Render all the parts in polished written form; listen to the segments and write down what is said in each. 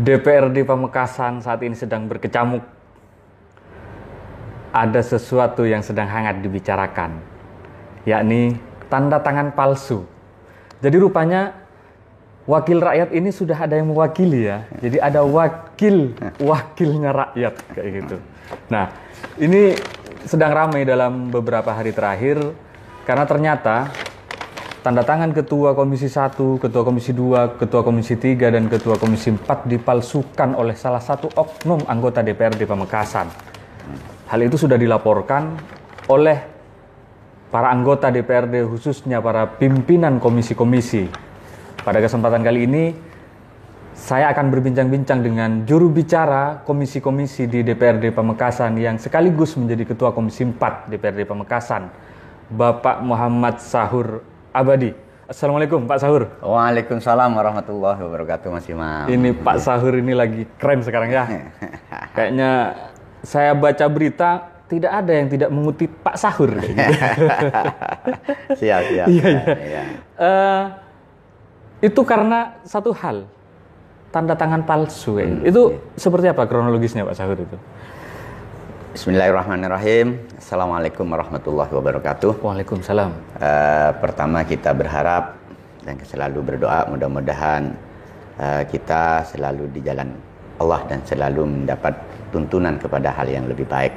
DPRD Pamekasan saat ini sedang berkecamuk. Ada sesuatu yang sedang hangat dibicarakan, yakni tanda tangan palsu. Jadi rupanya wakil rakyat ini sudah ada yang mewakili ya. Jadi ada wakilnya rakyat kayak gitu. Nah, ini sedang ramai dalam beberapa hari terakhir karena ternyata tanda tangan Ketua Komisi 1, Ketua Komisi 2, Ketua Komisi 3, dan Ketua Komisi 4 dipalsukan oleh salah satu oknum anggota DPRD Pamekasan. Hal itu sudah dilaporkan oleh para anggota DPRD, khususnya para pimpinan komisi-komisi. Pada kesempatan kali ini, saya akan berbincang-bincang dengan juru bicara komisi-komisi di DPRD Pamekasan yang sekaligus menjadi Ketua Komisi 4 DPRD Pamekasan, Bapak Muhammad Sahur Abadi. Assalamualaikum Pak Sahur. Waalaikumsalam warahmatullahi wabarakatuh Mas Imam. Ini Pak Sahur ini lagi keren sekarang ya. Kayaknya saya baca berita tidak ada yang tidak mengutip Pak Sahur. Gitu. Siap. Iya. Itu karena satu hal, tanda tangan palsu. Itu seperti apa kronologisnya Pak Sahur itu? Bismillahirrahmanirrahim. Assalamualaikum warahmatullahi wabarakatuh. Waalaikumsalam. Pertama kita berharap dan selalu berdoa mudah-mudahan kita selalu di jalan Allah dan selalu mendapat tuntunan kepada hal yang lebih baik.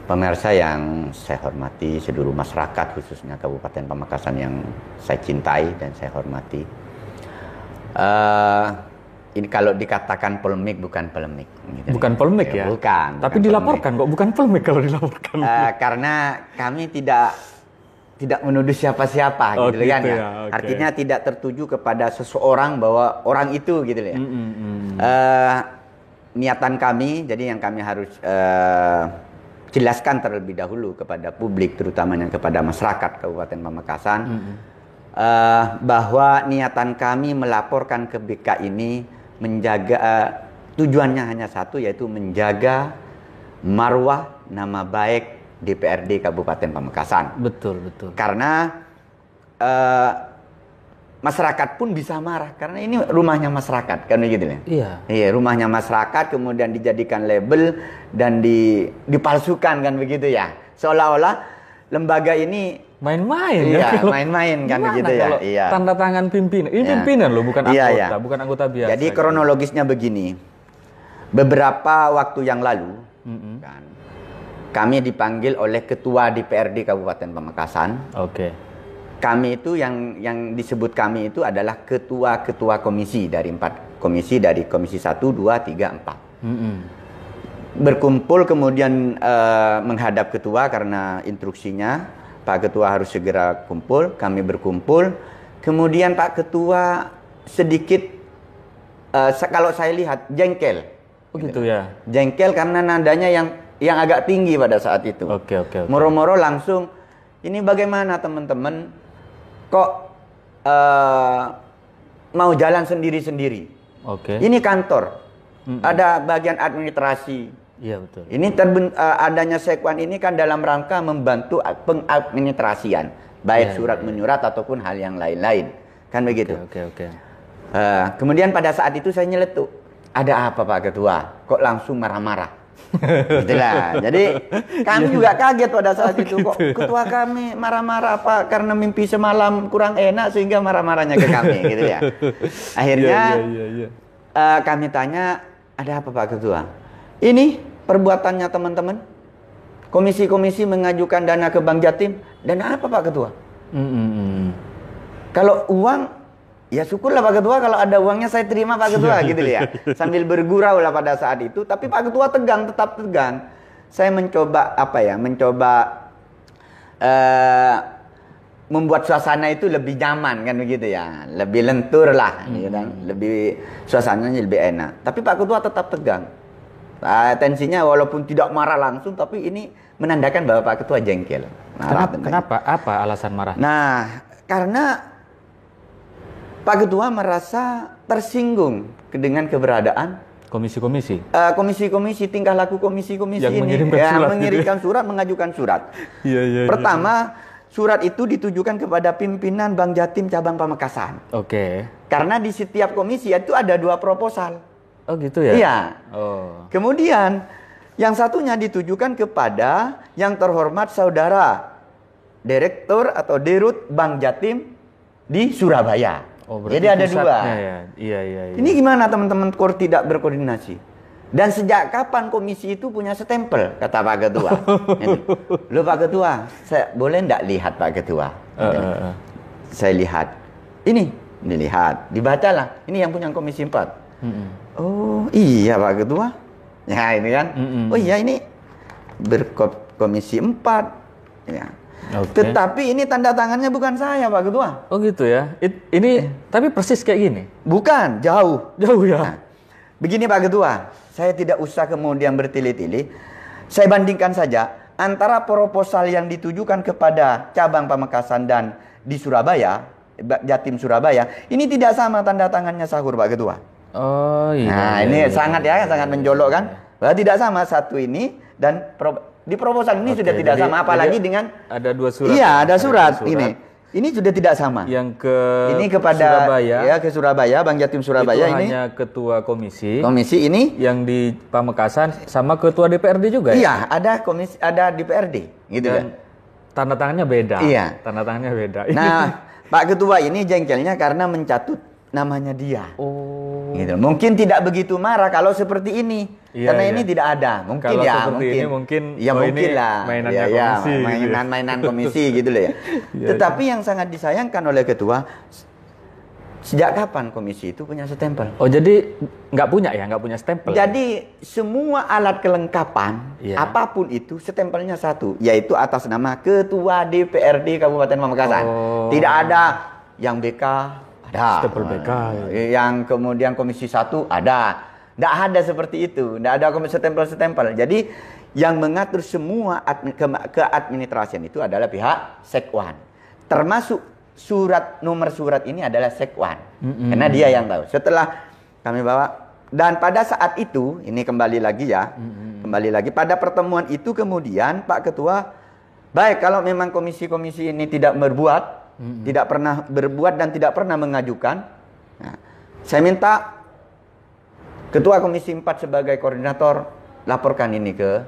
Pemirsa yang saya hormati, seluruh masyarakat khususnya Kabupaten Pamekasan yang saya cintai dan saya hormati. Ini kalau dikatakan polemik, bukan polemik. Gitu. Bukan polemik ya? Bukan. Tapi dilaporkan kok, bukan polemik kalau dilaporkan. Karena kami tidak menuduh siapa-siapa gitu kan ya. Okay. Artinya tidak tertuju kepada seseorang bahwa orang itu gitu ya. Niatan kami, jadi yang kami harus jelaskan terlebih dahulu kepada publik, terutamanya kepada masyarakat Kabupaten Pamekasan, bahwa niatan kami melaporkan ke BK ini menjaga tujuannya hanya satu, yaitu menjaga marwah nama baik DPRD Kabupaten Pamekasan. Betul. Karena masyarakat pun bisa marah karena ini rumahnya masyarakat kan begitu ya. Iya, rumahnya masyarakat kemudian dijadikan label dan dipalsukan kan begitu ya. Seolah-olah lembaga ini main-main ya. Main-main kan begitu ya. Iya. Tanda tangan pimpinan. Ini pimpinan loh, bukan anggota, bukan anggota biasa. Jadi kronologisnya begini. Beberapa waktu yang lalu kan kami dipanggil oleh Ketua DPRD Kabupaten Pamekasan. Oke. Kami itu yang disebut kami itu adalah ketua-ketua komisi dari 4 komisi, dari komisi 1, 2, 3, 4. Berkumpul kemudian menghadap ketua karena instruksinya Pak Ketua harus segera kumpul. Kami berkumpul. Kemudian Pak Ketua sedikit kalau saya lihat jengkel. Begitu ya. Jengkel karena nadanya yang agak tinggi pada saat itu. Oke. Moro-moro langsung, ini bagaimana teman-teman? Kok mau jalan sendiri-sendiri? Oke. Ini kantor, ada bagian administrasi. Iya betul. Ini adanya sekwan ini kan dalam rangka membantu pengadministrasian, baik surat menyurat ataupun hal yang lain-lain, kan begitu. Oke. Kemudian pada saat itu saya nyeletuk, ada apa Pak Ketua? Kok langsung marah-marah? Gitulah. Jadi kami juga kaget pada saat itu, kok ketua kami marah-marah apa karena mimpi semalam kurang enak sehingga marah-marahnya ke kami gitu ya. Akhirnya kami tanya, ada apa Pak Ketua? Ini perbuatannya teman-teman. Komisi-komisi mengajukan dana ke Bank Jatim. Dana apa Pak Ketua? Kalau uang, ya syukurlah Pak Ketua, kalau ada uangnya saya terima Pak Ketua gitu ya. Sambil bergurau lah pada saat itu. Tapi Pak Ketua tetap tegang. Saya mencoba membuat suasana itu lebih nyaman kan begitu ya. Lebih lentur lah gitu kan. Lebih suasananya lebih enak. Tapi Pak Ketua tetap tegang. Tensinya walaupun tidak marah langsung, tapi ini menandakan bahwa Pak Ketua jengkel. Kenapa? Apa alasan marah? Nah, karena Pak Ketua merasa tersinggung dengan keberadaan komisi-komisi. Komisi-komisi, tingkah laku komisi-komisi yang ini mengirimkan surat, mengirimkan surat, mengajukan surat. Iya. Pertama, surat itu ditujukan kepada pimpinan Bank Jatim cabang Pamekasan. Oke. Karena di setiap komisi itu ada 2 proposal. Oh gitu ya? Iya. Oh. Kemudian yang satunya ditujukan kepada yang terhormat saudara Direktur atau Dirut Bank Jatim di Surabaya. Oh, berarti jadi ada 2. Ya? Iya. Ini gimana teman-teman tidak berkoordinasi? Dan sejak kapan komisi itu punya stempel, kata Pak Ketua. Loh Pak Ketua, saya boleh enggak lihat Pak Ketua? Saya lihat. Ini dilihat, dibacalah. Ini yang punya komisi 4. Oh iya Pak Ketua. Ya ini kan. Oh iya ini berkomisi 4. Ya. Okay. Tetapi ini tanda tangannya bukan saya Pak Ketua. Oh gitu ya. Ini tapi persis kayak gini. Bukan, jauh. Jauh ya. Nah, begini Pak Ketua, saya tidak usah kemudian bertele-tele. Saya bandingkan saja antara proposal yang ditujukan kepada cabang Pamekasan dan di Surabaya, Jatim Surabaya, ini tidak sama tanda tangannya Sahur Pak Ketua. Oh iya. Nah, ini sangat menjolok kan? Bahwa tidak sama satu ini dan di proposal ini sudah tidak sama, apalagi dengan ada 2 surat. Iya, ada surat. Ini sudah tidak sama. Yang ke ini kepada Surabaya. Ya, ke Surabaya, Bank Jatim Surabaya itu ini. Hanya ketua komisi. Komisi ini yang di Pamekasan sama ketua DPRD juga ya? Iya, ada komisi, ada DPRD, gitu kan. Tanda tangannya beda. Iya. Tanda tangannya beda. Nah, Pak Ketua ini jengkelnya karena mencatut namanya dia. Oh. Gitu. Mungkin tidak begitu marah kalau seperti ini. Iya, karena iya. ini tidak ada. Mungkin kalau ya, seperti ini mungkin ya mungkin lah. Mainannya komisi. Mainan komisi gitu loh ya. Iya, Tetapi yang sangat disayangkan oleh ketua, sejak kapan komisi itu punya stempel? Oh, jadi nggak punya stempel. Jadi semua alat kelengkapan apapun itu stempelnya satu, yaitu atas nama Ketua DPRD Kabupaten Pamekasan. Oh. Tidak ada yang BK, ada. Stempel BK. Yang kemudian komisi 1 ada. Tidak ada seperti itu. Tidak ada stempel-stempel. Jadi yang mengatur semua keadministrasian itu adalah pihak Sekwan. Termasuk nomor surat ini adalah Sekwan. Karena dia yang tahu. Setelah kami bawa, dan pada saat itu, ini kembali lagi ya. Kembali lagi pada pertemuan itu kemudian Pak Ketua, baik kalau memang komisi-komisi ini tidak berbuat, tidak pernah berbuat dan tidak pernah mengajukan, nah, saya minta Ketua Komisi 4 sebagai koordinator laporkan ini ke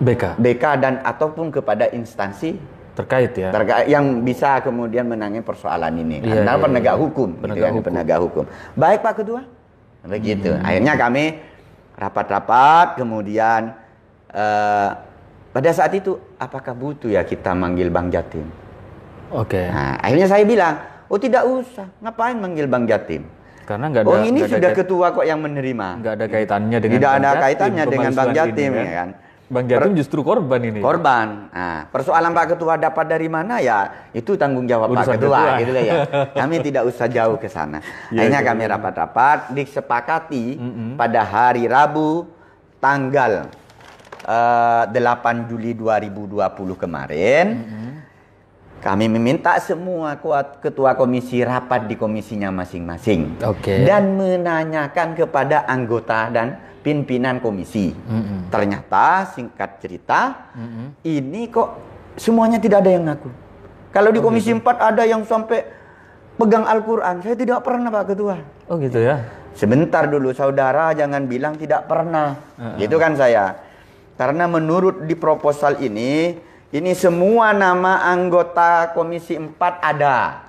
BK dan ataupun kepada instansi terkait ya. Yang bisa kemudian menangani persoalan ini. Karena penegak hukum. Penegak hukum. Baik Pak Ketua. Begitu. Akhirnya kami rapat-rapat, kemudian pada saat itu apakah butuh ya kita manggil Bank Jatim? Oke. Nah, akhirnya saya bilang, oh tidak usah. Ngapain manggil Bank Jatim? Karena nggak ada. Oh ini sudah ketua kok yang menerima. Nggak ada kaitannya dengan. Tidak ada kaitannya dengan Bank Jatim ya kan. Bank Jatim justru korban ini. Korban. Nah, persoalan Pak Ketua dapat dari mana ya itu tanggung jawab Pak Ketua gitu ya. Kami tidak usah jauh ke sana. Akhirnya kami rapat-rapat disepakati pada hari Rabu tanggal 8 Juli 2020 kemarin. Kami meminta semua ketua komisi rapat di komisinya masing-masing. Dan menanyakan kepada anggota dan pimpinan komisi. Ternyata singkat cerita, ini kok semuanya tidak ada yang ngaku. Kalau di komisi 4 ada yang sampai pegang Al-Quran. Saya tidak pernah Pak Ketua. Oh gitu ya. Sebentar dulu saudara, jangan bilang tidak pernah. Gitu kan saya. Karena menurut di proposal ini semua nama anggota komisi 4 ada.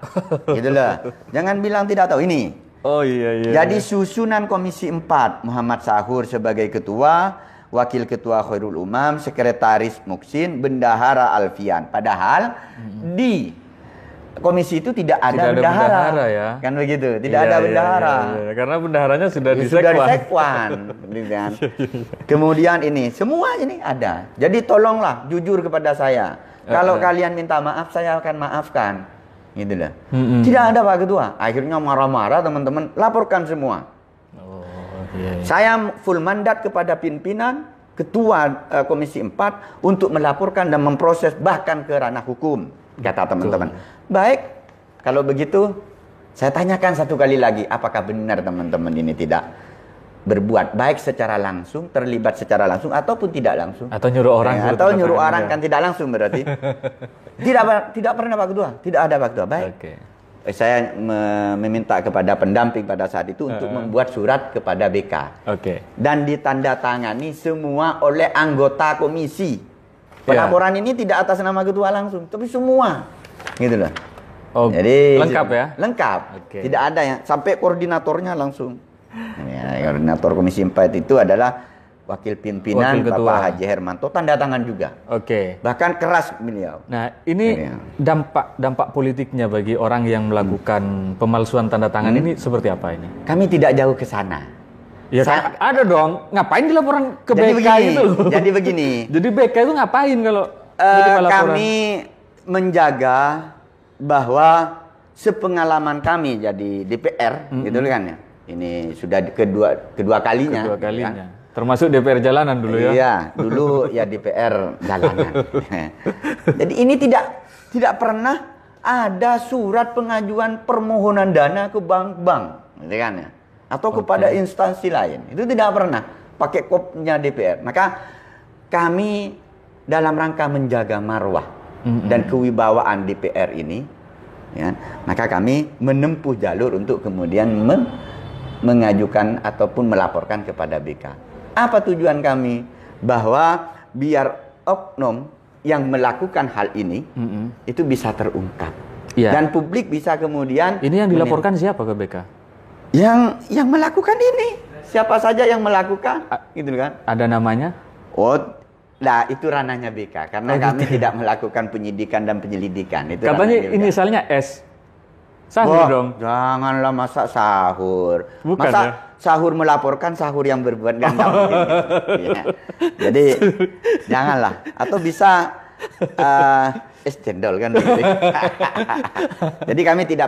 Gitu loh. Jangan bilang tidak tahu ini. Oh iya. Jadi susunan komisi 4, Muhammad Sahur sebagai ketua, wakil ketua Khairul Umam, sekretaris Muksin, bendahara Alfian. Padahal di komisi itu tidak ada bendahara ya. Kan begitu, tidak ada bendahara. Iya. Karena bendaharanya sudah di Sekwan. Kan? Kemudian ini, semua ini ada. Jadi tolonglah jujur kepada saya. Kalau kalian minta maaf, saya akan maafkan. Gitu loh. Tidak ada Pak Ketua. Akhirnya marah-marah teman-teman, laporkan semua. Saya full mandat kepada pimpinan, ketua komisi 4 untuk melaporkan dan memproses bahkan ke ranah hukum. Kata teman-teman. Baik, kalau begitu saya tanyakan satu kali lagi, apakah benar teman-teman ini tidak berbuat baik secara langsung, terlibat secara langsung ataupun tidak langsung. Atau nyuruh orang. Atau nyuruh orang kan tidak langsung berarti. Tidak pernah Pak Ketua, tidak ada Pak Ketua. Baik. Oke. Saya meminta kepada pendamping pada saat itu untuk membuat surat kepada BK. Oke. Dan ditandatangani semua oleh anggota komisi. Pelaporan ini tidak atas nama ketua langsung, tapi semua. Gitu loh. Oh, jadi lengkap ya? Lengkap. Oke. Tidak ada yang sampai koordinatornya langsung. Ya, koordinator Komisi 4 itu adalah wakil pimpinan Bapak Haji Hermanto, tanda tangan juga. Oke. Bahkan keras beliau. Nah, ini dampak politiknya bagi orang yang melakukan pemalsuan tanda tangan ini seperti apa ini? Kami tidak jauh ke sana. Ya kan ada dong. Ngapain dilaporan ke jadi BK begini, itu? Jadi begini. Jadi BK itu ngapain kalau laporan? Kami menjaga bahwa sepengalaman kami jadi DPR, gitu kan ya. Ini sudah kedua kalinya. Kedua kalinya. Ya. Termasuk DPR jalanan dulu ya? Iya, dulu ya DPR jalanan. Jadi ini tidak pernah ada surat pengajuan permohonan dana ke bank-bank, gitu kan ya? Atau kepada instansi lain. Itu tidak pernah pakai kopnya DPR. Maka kami dalam rangka menjaga marwah dan kewibawaan DPR ini, ya, maka kami menempuh jalur untuk kemudian mengajukan ataupun melaporkan kepada BK. Apa tujuan kami? Bahwa biar oknum yang melakukan hal ini itu bisa terungkap. Ya. Dan publik bisa kemudian... Ini yang dilaporkan siapa ke BK? Yang melakukan ini. Siapa saja yang melakukan, gitu kan? Ada namanya? Oh, nah itu ranahnya BK. Karena kami tidak melakukan penyidikan dan penyelidikan. Itu katanya inisialnya S. Sahur dong. Janganlah masa sahur. Bukan, masa ya? Sahur melaporkan sahur yang berbuat ganda. Ya. Jadi janganlah. Atau bisa es cendol kan begitu. Jadi kami tidak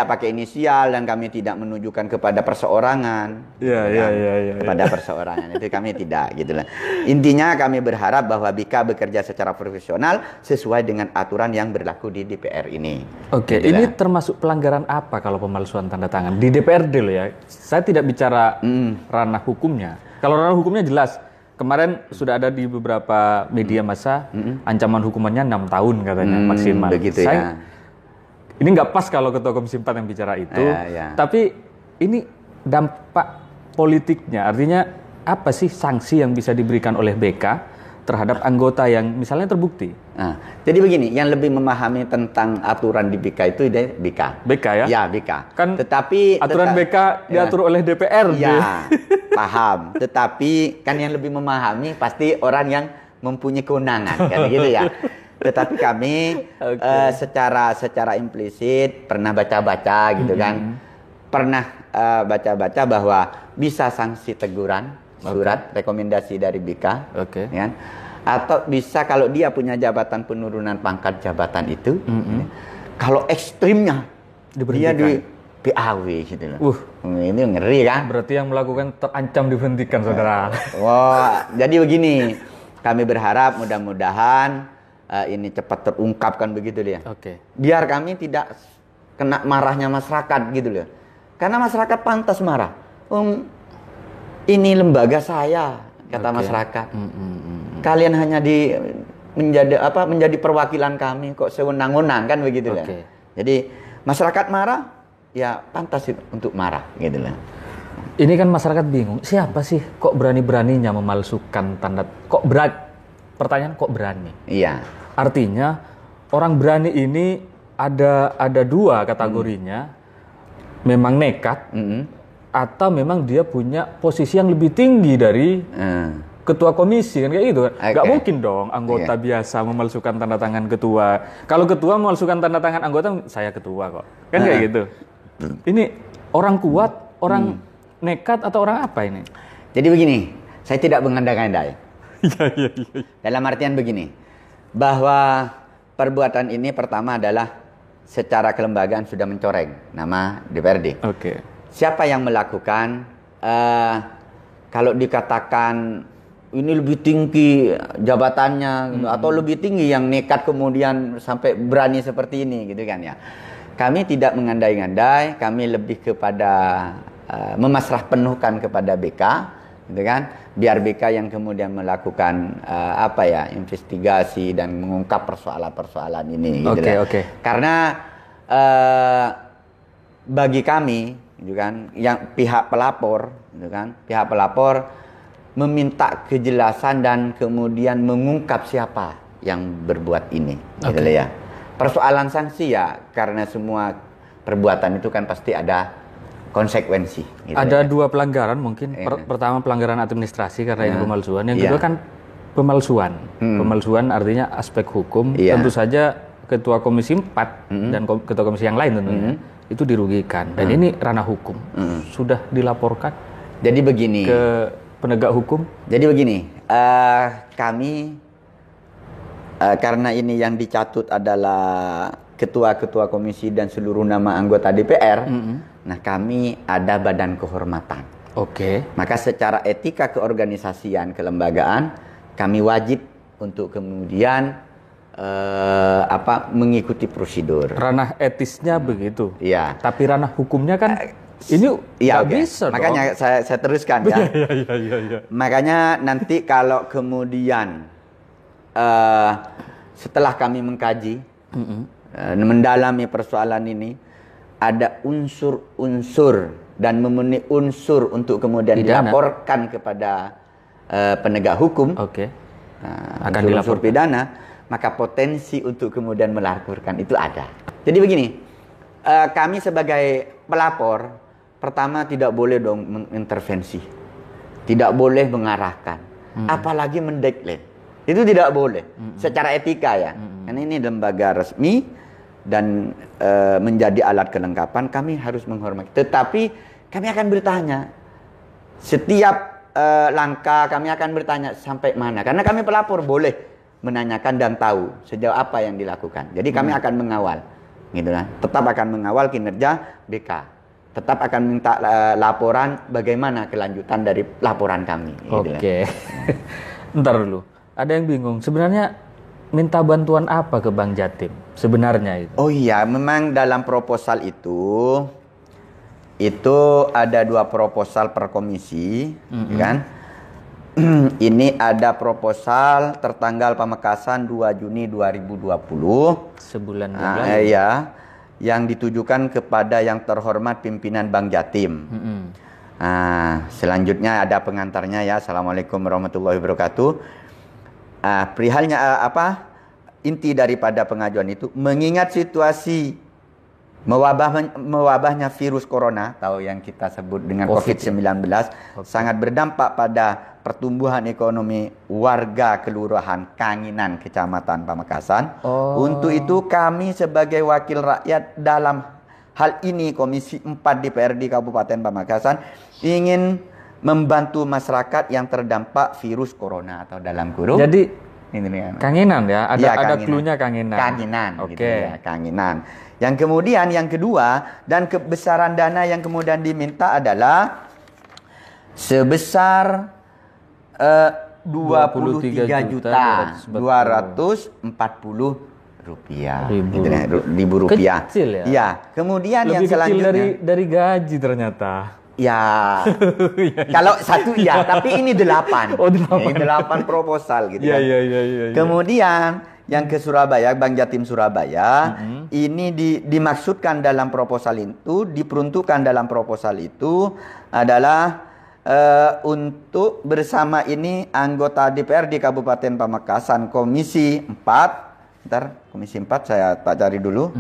pakai inisial dan kami tidak menunjukkan kepada perseorangan. Iya. Kepada perseorangan itu kami tidak gitu lah. Intinya kami berharap bahwa BK bekerja secara profesional sesuai dengan aturan yang berlaku di DPR ini. Oke, gitu ini termasuk pelanggaran apa kalau pemalsuan tanda tangan di DPRD loh ya? Saya tidak bicara ranah hukumnya. Kalau ranah hukumnya jelas. Kemarin sudah ada di beberapa media massa ancaman hukumannya 6 tahun katanya maksimal. Begitu ya. Ini nggak pas kalau Ketua Komisi 4 yang bicara itu. Tapi ini dampak politiknya, artinya apa sih sanksi yang bisa diberikan oleh BK terhadap anggota yang misalnya terbukti? Nah, jadi begini, yang lebih memahami tentang aturan di BK itu BK. BK ya? Ya, BK. Kan tetapi aturan BK diatur oleh DPR. Ya, paham. Tetapi kan yang lebih memahami pasti orang yang mempunyai kewenangan kan gitu ya. Tetapi kami secara implisit pernah baca-baca gitu kan. Pernah baca-baca bahwa bisa sanksi teguran, surat rekomendasi dari BK. Ya. Atau bisa kalau dia punya jabatan penurunan pangkat jabatan itu, kalau ekstrimnya dia di PAW gitu loh. Ini ngeri kan? Berarti yang melakukan terancam dihentikan, saudara. Wah, jadi begini. Kami berharap mudah-mudahan ini cepat terungkap kan begitu dia. Biar kami tidak kena marahnya masyarakat gitu loh. Karena masyarakat pantas marah. Ini lembaga saya, kata masyarakat. Kalian hanya menjadi perwakilan kami kok sewenang-wenang kan begitu lah. Jadi masyarakat marah, ya pantas untuk marah gitu lah. Ini kan masyarakat bingung, siapa sih kok berani-beraninya memalsukan tanda? Pertanyaan kok berani? Iya. Artinya orang berani ini ada dua kategorinya. Memang nekat atau memang dia punya posisi yang lebih tinggi dari ketua komisi kan kayak gitu kan. Nggak mungkin dong anggota biasa memalsukan tanda tangan ketua. Kalau ketua memalsukan tanda tangan anggota, saya ketua kok. Kan kayak gitu. Ini orang kuat, orang nekat atau orang apa ini? Jadi begini, saya tidak mengandai-andai. Iya. Dalam artian begini, bahwa perbuatan ini pertama adalah secara kelembagaan sudah mencoreng nama DPRD. Siapa yang melakukan? Kalau dikatakan ini lebih tinggi jabatannya atau lebih tinggi yang nekat kemudian sampai berani seperti ini gitu kan ya. Kami tidak mengandai-andai, kami lebih kepada memasrah penuhkan kepada BK, gitu kan? Biar BK yang kemudian melakukan investigasi dan mengungkap persoalan-persoalan ini. Gitu kan? Karena bagi kami, gitu kan, yang pihak pelapor, gitu kan, pihak pelapor meminta kejelasan dan kemudian mengungkap siapa yang berbuat ini, gitu ya. Persoalan sanksi ya, karena semua perbuatan itu kan pasti ada konsekuensi. Gitu ada dua pelanggaran mungkin. Pertama pelanggaran administrasi karena ini pemalsuan. Yang kedua kan pemalsuan. Pemalsuan artinya aspek hukum. Tentu saja Ketua Komisi 4 dan Ketua Komisi yang lain tentunya itu dirugikan. Dan ini ranah hukum. Sudah dilaporkan. Jadi begini. Ke penegak hukum. Jadi begini. Kami karena ini yang dicatut adalah ketua-ketua komisi dan seluruh nama anggota DPR. Nah, kami ada badan kehormatan. Maka secara etika keorganisasian, kelembagaan, kami wajib untuk kemudian mengikuti prosedur. Ranah etisnya begitu. Iya. Tapi ranah hukumnya kan ini nggak bisa. Makanya saya teruskan ya. Makanya nanti kalau kemudian setelah kami mengkaji, mendalami persoalan ini, ada unsur-unsur dan memenuhi unsur untuk kemudian dilaporkan kepada penegak hukum, akan unsur pidana, maka potensi untuk kemudian melaporkan itu ada. Jadi begini, kami sebagai pelapor, pertama tidak boleh dong mengintervensi, tidak boleh mengarahkan, apalagi mendeklar. Itu tidak boleh secara etika ya. Karena ini lembaga resmi dan menjadi alat kelengkapan, kami harus menghormati. Tetapi kami akan bertanya setiap langkah, kami akan bertanya sampai mana. Karena kami pelapor boleh menanyakan dan tahu sejauh apa yang dilakukan. Jadi kami akan mengawal, gitu kan. Tetap akan mengawal kinerja BK. Tetap akan minta laporan bagaimana kelanjutan dari laporan kami. Gitu kan. Ntar dulu. Ada yang bingung, sebenarnya minta bantuan apa ke Bang Jatim sebenarnya itu? Oh iya, memang dalam proposal itu ada 2 proposal per komisi, kan? Ini ada proposal tertanggal Pamekasan 2 Juni 2020. Sebulan ya, yang ditujukan kepada yang terhormat pimpinan Bang Jatim. Selanjutnya ada pengantarnya ya. Assalamualaikum warahmatullahi wabarakatuh. Perihalnya inti daripada pengajuan itu, mengingat situasi mewabahnya virus corona, atau yang kita sebut dengan COVID-19, sangat berdampak pada pertumbuhan ekonomi warga Kelurahan Kanginan, Kecamatan Pamekasan. Untuk itu kami sebagai wakil rakyat dalam hal ini Komisi 4 DPRD Kabupaten Pamekasan ingin membantu masyarakat yang terdampak virus corona, atau dalam kurung. Jadi ini Kanginan ya, ada cluenya Kanginan. Kanginan, gitu ya, Kanginan. Yang kemudian yang kedua, dan kebesaran dana yang kemudian diminta adalah sebesar 23.240 rupiah. Ribu rupiah. Kecil ya? Iya. Kemudian lebih yang selanjutnya kecil dari gaji ternyata. Ya, kalau satu ya, tapi ini 8. Ini 8 proposal gitu kan. Kemudian yang ke Surabaya, Bang Jatim Surabaya, ini dimaksudkan dalam proposal itu, diperuntukkan dalam proposal itu adalah untuk bersama ini anggota DPRD Kabupaten Pamekasan Komisi 4. Ntar Komisi 4 saya cari dulu.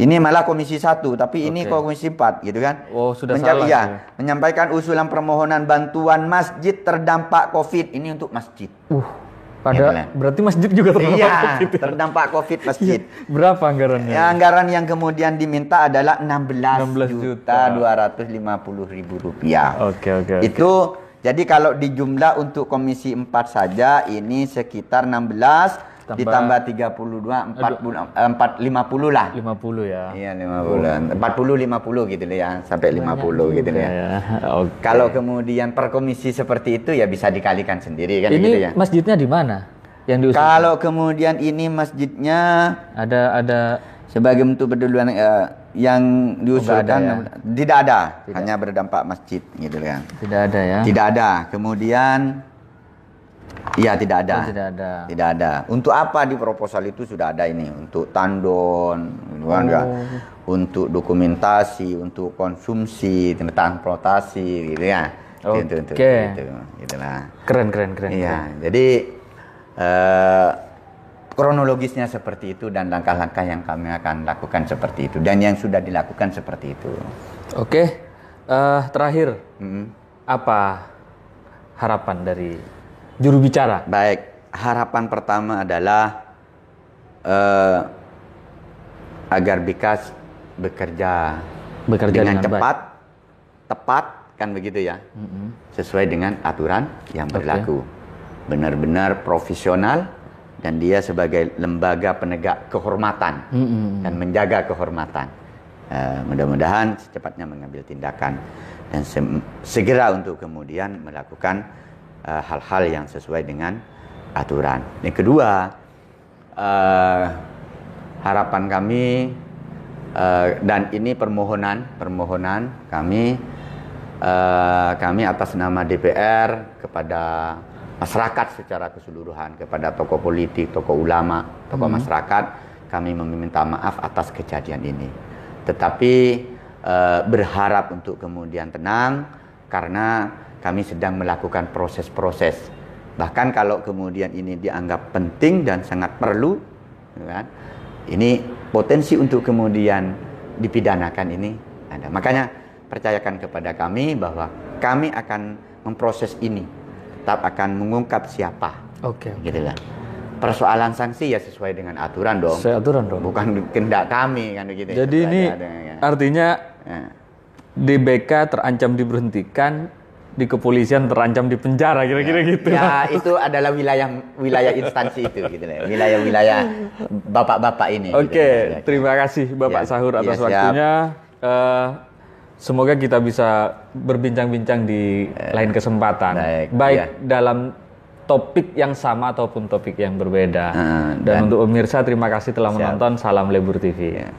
Ini malah Komisi 1, tapi ini Komisi 4 gitu kan. Sudah salah. Ya. Menyampaikan usulan permohonan bantuan masjid terdampak Covid. Ini untuk masjid. Berarti masjid juga terdampak Covid. Iya, terdampak Covid masjid. Berapa anggarannya? Ya, anggaran yang kemudian diminta adalah 16.250.000 rupiah. Itu jadi kalau dijumlah untuk Komisi 4 saja ini sekitar 16 ditambah 32 50 lah. 50 ya. Iya, 50. 40 gitu ya, sampai 50 gitu ya. Kalau kemudian per komisi seperti itu ya bisa dikalikan sendiri kan ini gitu ya. Masjidnya di mana? Yang diusulkan? Kalau kemudian ini masjidnya ada sebagai bentuk pendahuluan yang diusulkan ada ya? Tidak ada, hanya berdampak masjid gitu kan. Tidak ada ya? Tidak ada. Kemudian iya tidak ada. Oh, tidak ada. Tidak ada. Untuk apa di proposal itu sudah ada ini? Untuk tandon, gitu kan, ya. Untuk dokumentasi, untuk konsumsi, tentang transportasi, gitu ya. Oke. Gitulah. Keren. Iya. Jadi kronologisnya seperti itu dan langkah-langkah yang kami akan lakukan seperti itu dan yang sudah dilakukan seperti itu. Oke. Terakhir, apa harapan dari juru bicara? Baik, harapan pertama adalah agar BIKAS bekerja dengan cepat, tepat, kan begitu ya, sesuai dengan aturan yang berlaku, benar-benar profesional dan dia sebagai lembaga penegak kehormatan dan menjaga kehormatan. Mudah-mudahan secepatnya mengambil tindakan dan segera untuk kemudian melakukan hal-hal yang sesuai dengan aturan. Yang kedua, harapan kami dan ini permohonan kami atas nama DPR kepada masyarakat secara keseluruhan, kepada tokoh politik, tokoh ulama, tokoh masyarakat, kami meminta maaf atas kejadian ini. Tetapi berharap untuk kemudian tenang karena kami sedang melakukan proses-proses. Bahkan kalau kemudian ini dianggap penting dan sangat perlu, kan, ini potensi untuk kemudian dipidanakan ini ada. Makanya percayakan kepada kami bahwa kami akan memproses ini. Tetap akan mengungkap siapa. Oke. Gitu lah. Persoalan sanksi ya sesuai dengan aturan dong. Sesuai aturan dong. Bukan kehendak kami kan begitu. Jadi ini artinya DBK terancam diberhentikan, di kepolisian terancam di penjara kira-kira gitu. Ya, itu adalah wilayah instansi itu gitu lah. Wilayah bapak-bapak ini. Oke, terima kasih Bapak Sahur atas waktunya. Semoga kita bisa berbincang-bincang di lain kesempatan. Baik dalam topik yang sama ataupun topik yang berbeda. Dan untuk pemirsa, terima kasih telah menonton. Salam Lebur TV.